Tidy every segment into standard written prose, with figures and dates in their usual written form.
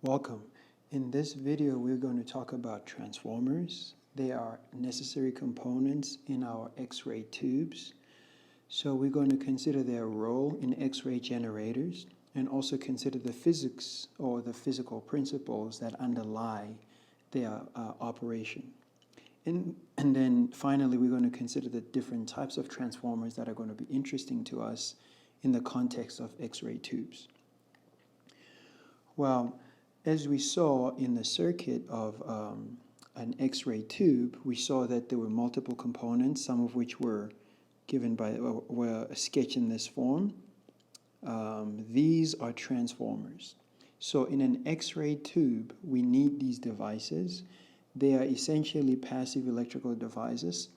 Welcome. In this video, we're going to talk about transformers. They are necessary components in our X-ray tubes. So we're going to consider their role in X-ray generators and also consider the physics or the physical principles that underlie their operation. And then finally, we're going to consider the different types of transformers that are going to be interesting to us in the context of X-ray tubes. Well, as we saw in the circuit of an X-ray tube, we saw that there were multiple components, some of which were given by were sketched in this form. These are transformers. So in an X-ray tube, we need these devices. They are essentially passive electrical devices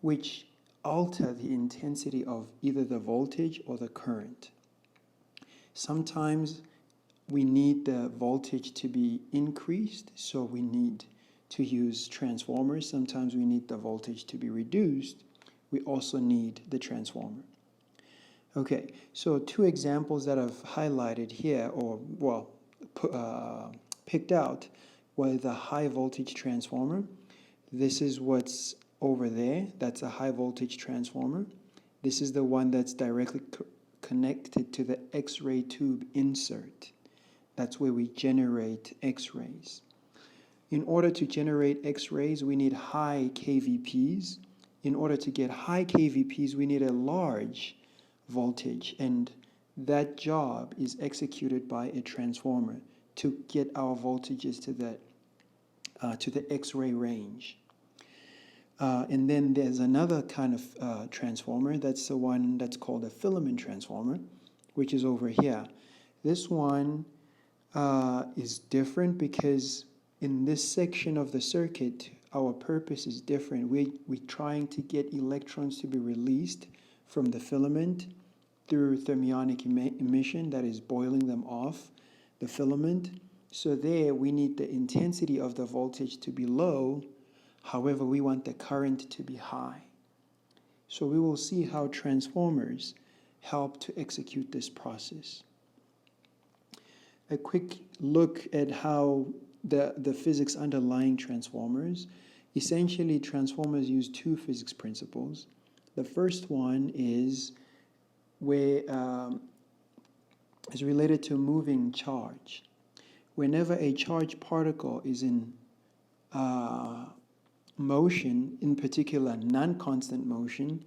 which alter the intensity of either the voltage or the current. Sometimes we need the voltage to be increased, so we need to use transformers. Sometimes we need the voltage to be reduced. We also need the transformer. Okay, so two examples that I've highlighted here, or well, picked out, were the high voltage transformer. This is what's over there. That's a high voltage transformer. This is the one that's directly connected to the X-ray tube insert. That's where we generate X-rays. In order to generate X-rays, we need high kVps. In order to get high kVps, we need a large voltage, and that job is executed by a transformer to get our voltages to the X-ray range. And then there's another kind of transformer. That's the one that's called a filament transformer, which is over here. This one is different because in this section of the circuit, our purpose is different. We're trying to get electrons to be released from the filament through thermionic emission, that is boiling them off the filament. So there we need the intensity of the voltage to be low. However, we want the current to be high. So we will see how transformers help to execute this process. A quick look at how the physics underlying transformers. Essentially, transformers use two physics principles. The first one is related to moving charge. Whenever a charged particle is in motion, in particular non-constant motion,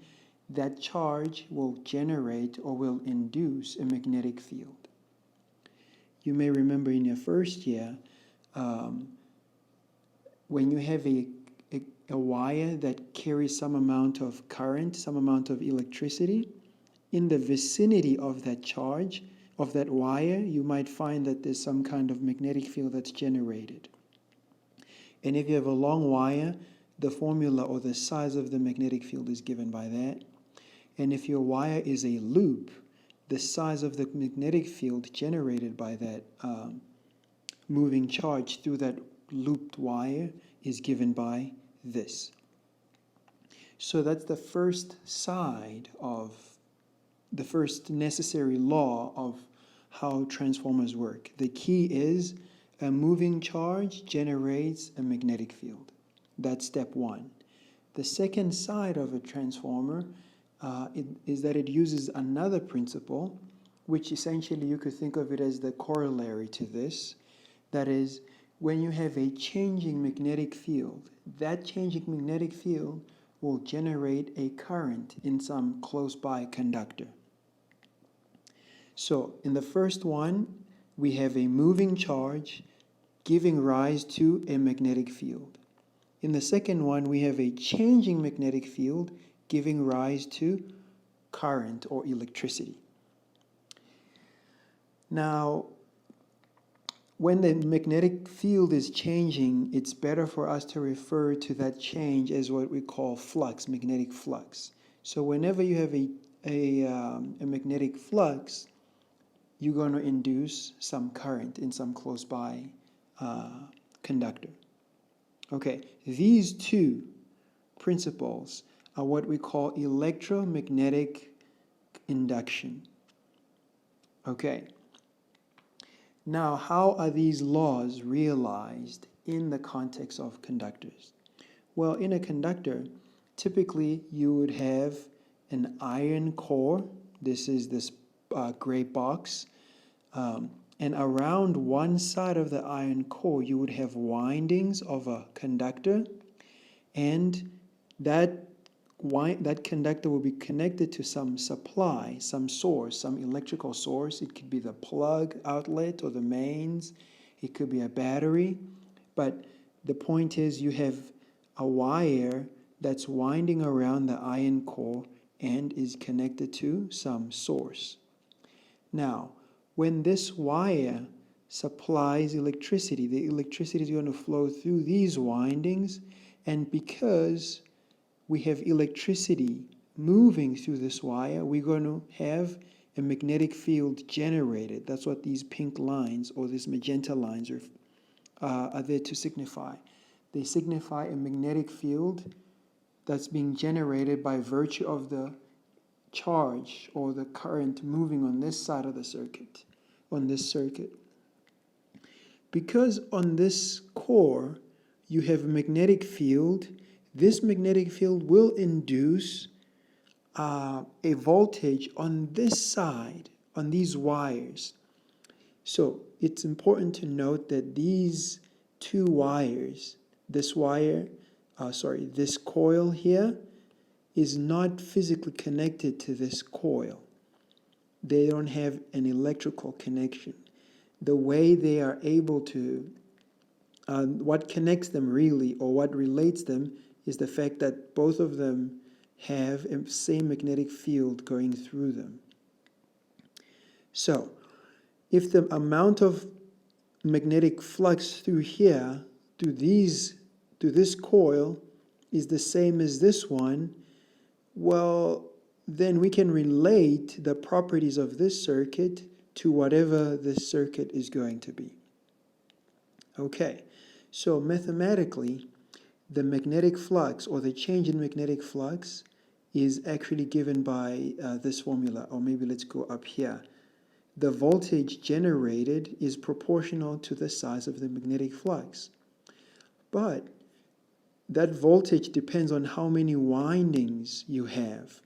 that charge will generate or will induce a magnetic field. You may remember in your first year, when you have a wire that carries some amount of current, some amount of electricity, in the vicinity of that charge, of that wire, you might find that there's some kind of magnetic field that's generated. And if you have a long wire, the formula or the size of the magnetic field is given by that. And if your wire is a loop, the size of the magnetic field generated by that moving charge through that looped wire is given by this. So that's the first side of the first necessary law of how transformers work. The key is a moving charge generates a magnetic field. That's step one. The second side of a transformer is that it uses another principle, which essentially you could think of it as the corollary to this. That is, when you have a changing magnetic field, that changing magnetic field will generate a current in some close by conductor. So in the first one, we have a moving charge giving rise to a magnetic field. In the second one, we have a changing magnetic field giving rise to current or electricity. Now, when the magnetic field is changing, it's better for us to refer to that change as what we call flux, magnetic flux. So whenever you have a magnetic flux, you're going to induce some current in some close by conductor. Okay, these two principles are what we call electromagnetic induction. Okay, Now, how are these laws realized in the context of conductors? Well, in a conductor, typically you would have an iron core. This is this gray box. And around one side of the iron core, you would have windings of a conductor, and that conductor will be connected to some supply, some source, some electrical source. It could be the plug outlet or the mains. It could be a battery. But the point is you have a wire that's winding around the iron core and is connected to some source. Now, when this wire supplies electricity, the electricity is going to flow through these windings, and because we have electricity moving through this wire, we're going to have a magnetic field generated. That's what these pink lines or these magenta lines are there to signify. They signify a magnetic field that's being generated by virtue of the charge or the current moving on this side of the circuit, on this circuit. Because on this core you have a magnetic field, this magnetic field will induce a voltage on this side, on these wires. So it's important to note that these two wires, this coil here is not physically connected to this coil. They don't have an electrical connection. The way they are able to, what connects them really, or what relates them, is the fact that both of them have the same magnetic field going through them. So, if the amount of magnetic flux through here, through this coil, is the same as this one, well, then we can relate the properties of this circuit to whatever this circuit is going to be. Okay, so mathematically, the magnetic flux, or the change in magnetic flux, is actually given by this formula, or maybe let's go up here. The voltage generated is proportional to the size of the magnetic flux. But that voltage depends on how many windings you have.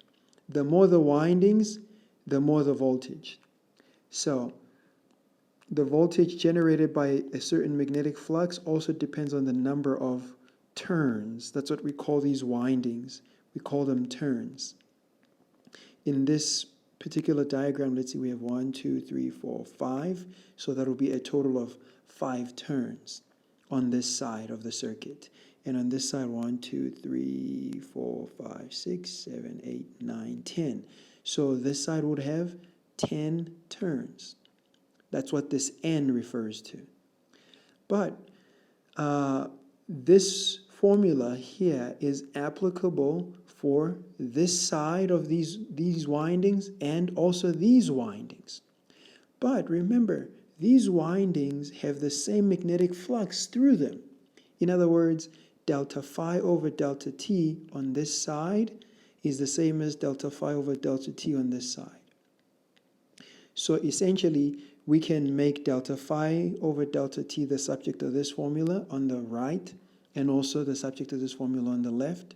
The more the windings, the more the voltage. So the voltage generated by a certain magnetic flux also depends on the number of turns. That's what we call these windings. We call them turns. In this particular diagram, let's see, we have 1, 2, 3, 4, 5. So that will be a total of 5 turns on this side of the circuit. And on this side, 1, 2, 3, 4, 5, 6, 7, 8, 9, 10. So this side would have 10 turns. That's what this N refers to. But this formula here is applicable for this side of these windings and also these windings. But remember, these windings have the same magnetic flux through them. In other words, delta phi over delta t on this side is the same as delta phi over delta t on this side. So essentially, we can make delta phi over delta t the subject of this formula on the right, and also the subject of this formula on the left,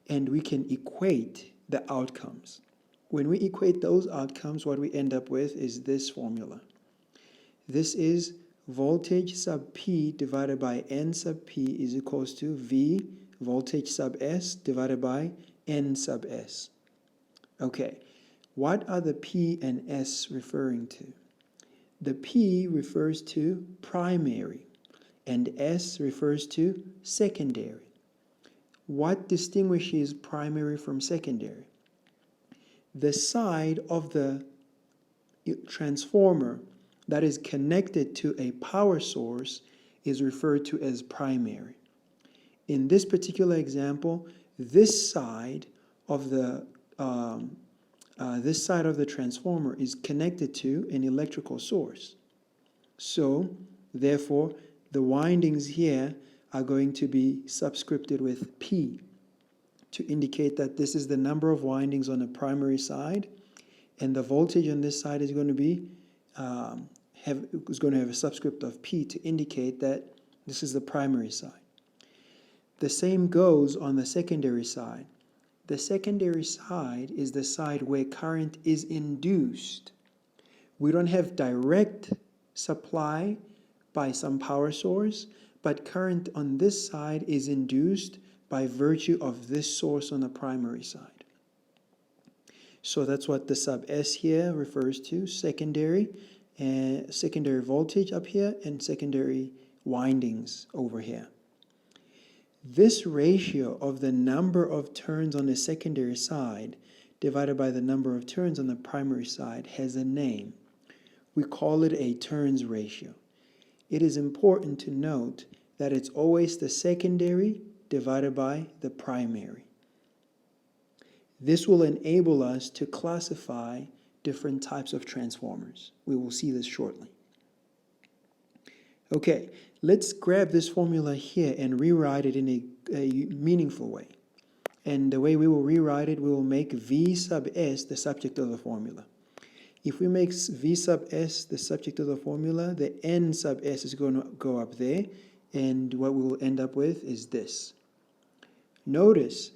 and we can equate the outcomes. When we equate those outcomes, what we end up with is this formula. This is voltage sub P divided by N sub P is equals to V voltage sub S divided by N sub S. Okay, what are the P and S referring to? The P refers to primary and S refers to secondary. What distinguishes primary from secondary? The side of the transformer that is connected to a power source is referred to as primary. In this particular example, this side of the transformer is connected to an electrical source. So, therefore, the windings here are going to be subscripted with P to indicate that this is the number of windings on the primary side, and the voltage on this side is going to be is going to have a subscript of P to indicate that this is the primary side. The same goes on the secondary side. The secondary side is the side where current is induced. We don't have direct supply by some power source, but current on this side is induced by virtue of this source on the primary side. So that's what the sub S here refers to, secondary voltage up here and secondary windings over here. This ratio of the number of turns on the secondary side divided by the number of turns on the primary side has a name. We call it a turns ratio. It is important to note that it's always the secondary divided by the primary. This will enable us to classify different types of transformers. We will see this shortly. Okay, let's grab this formula here and rewrite it in a meaningful way. And the way we will rewrite it, we will make V sub S the subject of the formula. If we make V sub S the subject of the formula, the N sub S is going to go up there, and what we will end up with is this. Notice,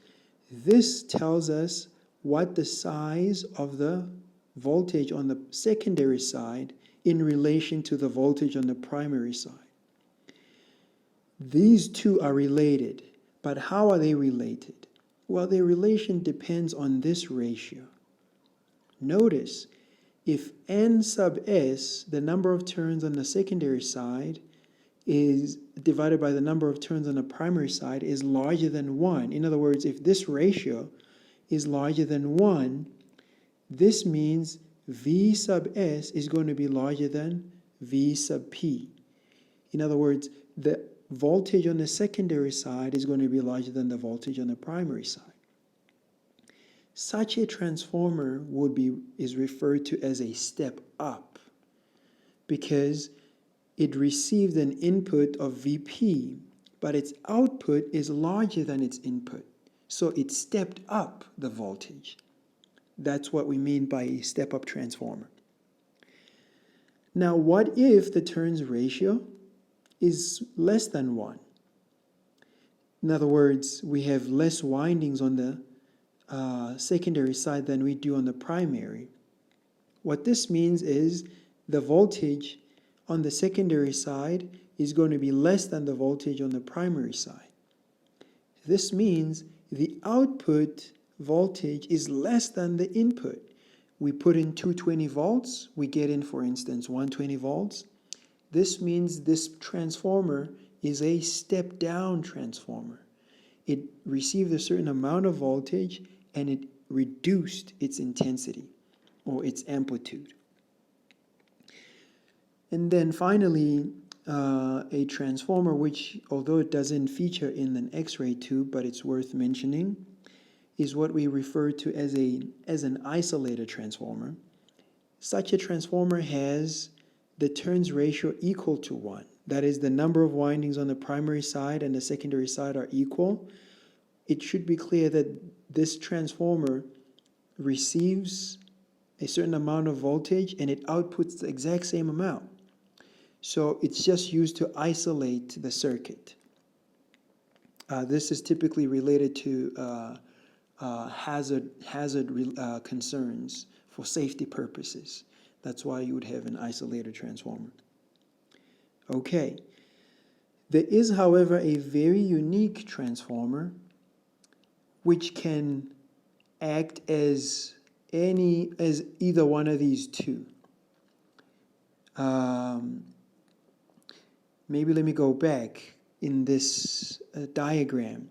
this tells us what the size of the voltage on the secondary side in relation to the voltage on the primary side. These two are related, but how are they related? Well, their relation depends on this ratio. Notice, if N sub S, the number of turns on the secondary side, is divided by the number of turns on the primary side is larger than 1. In other words, if this ratio is larger than 1, this means V sub S is going to be larger than V sub P. In other words, the voltage on the secondary side is going to be larger than the voltage on the primary side. Such a transformer is referred to as a step up because it received an input of Vp, but its output is larger than its input. So it stepped up the voltage. That's what we mean by a step-up transformer. Now, what if the turns ratio is less than 1? In other words, we have less windings on the secondary side than we do on the primary. What this means is the voltage on the secondary side is going to be less than the voltage on the primary side. This means the output voltage is less than the input. We put in 220 volts, we get in, for instance, 120 volts. This means this transformer is a step-down transformer. It received a certain amount of voltage and it reduced its intensity or its amplitude. And then finally, a transformer which, although it doesn't feature in an X-ray tube, but it's worth mentioning, is what we refer to as an isolator transformer. Such a transformer has the turns ratio equal to 1. That is, the number of windings on the primary side and the secondary side are equal. It should be clear that this transformer receives a certain amount of voltage and it outputs the exact same amount. So it's just used to isolate the circuit. This is typically related to hazard concerns for safety purposes. That's why you would have an isolator transformer. Okay. There is, however, a very unique transformer which can act as either one of these two. Maybe let me go back in this diagram.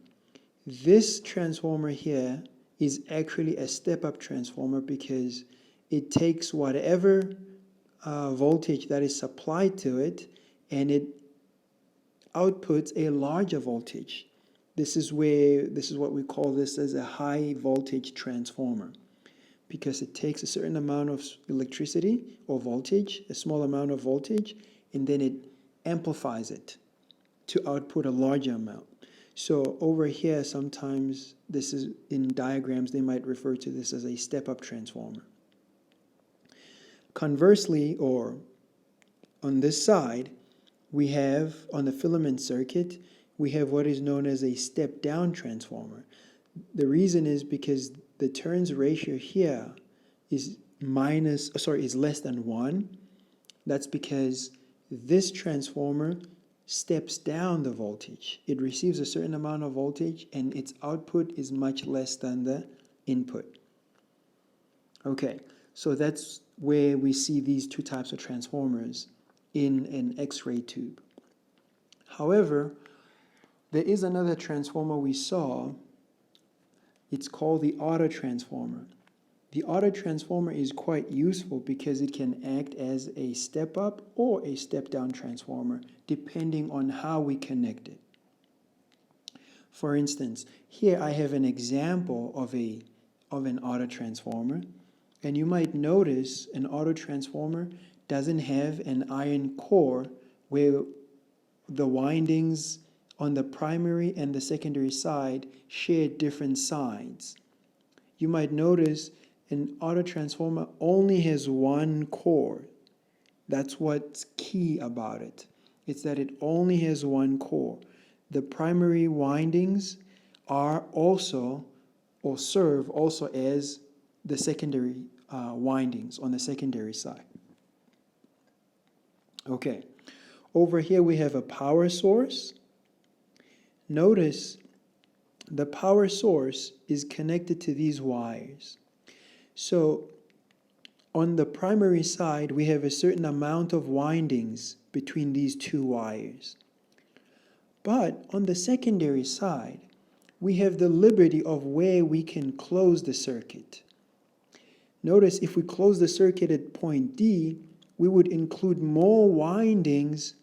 This transformer here is actually a step-up transformer because it takes whatever voltage that is supplied to it and it outputs a larger voltage. This is what we call this as a high voltage transformer, because it takes a certain amount of electricity or voltage, a small amount of voltage, and then it amplifies it to output a larger amount. So over here, sometimes this is in diagrams, they might refer to this as a step-up transformer. Conversely, or on this side, we have, on the filament circuit, we have what is known as a step-down transformer. The reason is because the turns ratio here is less than 1. That's because this transformer steps down the voltage. It receives a certain amount of voltage and its output is much less than the input. Okay, so that's where we see these two types of transformers in an X-ray tube. However, there is another transformer we saw. It's called the autotransformer. The autotransformer is quite useful because it can act as a step-up or a step-down transformer, depending on how we connect it. For instance, here I have an example of an autotransformer, and you might notice an autotransformer doesn't have an iron core where the windings on the primary and the secondary side share different sides. You might notice an autotransformer only has one core. That's what's key about it. It's that it only has one core. The primary windings are also, or serve also as the secondary windings on the secondary side. Okay, over here we have a power source. Notice the power source is connected to these wires. So on the primary side, we have a certain amount of windings between these two wires. But on the secondary side, we have the liberty of where we can close the circuit. Notice if we close the circuit at point D, we would include more windings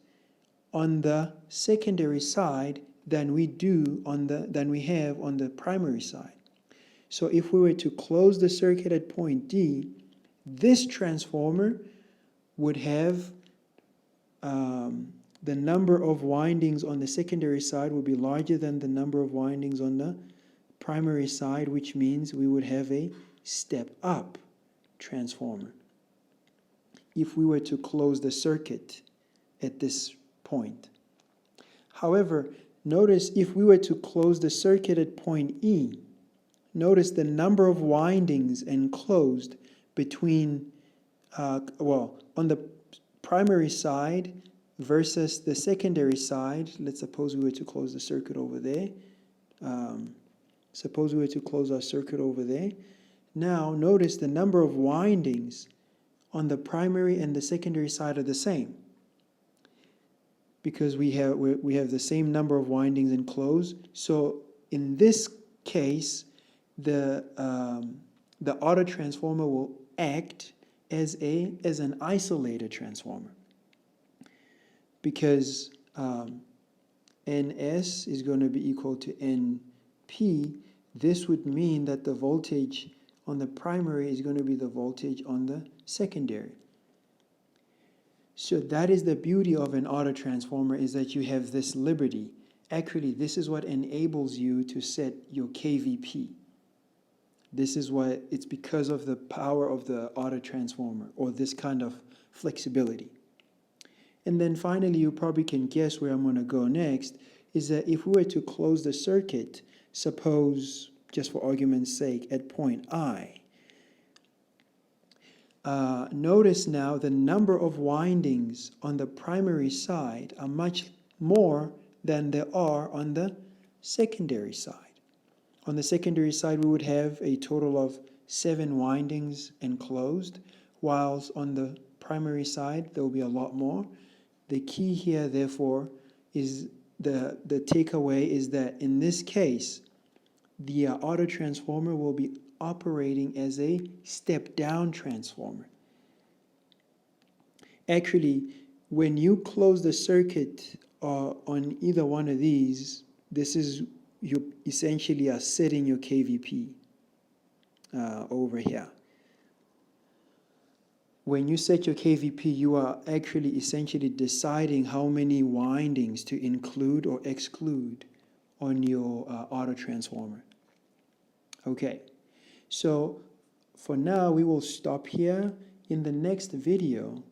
on the secondary side than we have on the primary side. So if we were to close the circuit at point D, this transformer would have the number of windings on the secondary side would be larger than the number of windings on the primary side, which means we would have a step-up transformer if we were to close the circuit at this point. However, notice if we were to close the circuit at point E, notice the number of windings enclosed between, on the primary side versus the secondary side. Let's suppose we were to close the circuit over there. Suppose we were to close our circuit over there. Now, notice the number of windings on the primary and the secondary side are the same, because we have the same number of windings enclosed. So in this case, the autotransformer will act as an isolated transformer, because NS is going to be equal to NP. This would mean that the voltage on the primary is going to be the voltage on the secondary. So that is the beauty of an autotransformer, is that you have this liberty. Actually, this is what enables you to set your KVP. This is why it's because of the power of the autotransformer, or this kind of flexibility. And then finally, you probably can guess where I'm going to go next, is that if we were to close the circuit, suppose, just for argument's sake, at point I, notice now the number of windings on the primary side are much more than there are on the secondary side. On the secondary side, we would have a total of 7 windings enclosed, whilst on the primary side, there will be a lot more. The key here, therefore, is the takeaway is that in this case, the autotransformer will be operating as a step-down transformer. Actually, when you close the circuit on either one of these, this is, you essentially are setting your KVP over here. When you set your KVP, you are actually essentially deciding how many windings to include or exclude on your autotransformer. Okay, so for now we will stop here. In the next video,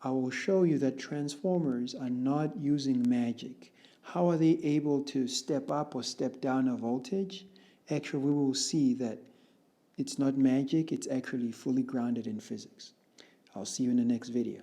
I will show you that transformers are not using magic. How are they able to step up or step down a voltage? Actually, we will see that it's not magic, it's actually fully grounded in physics. I'll see you in the next video.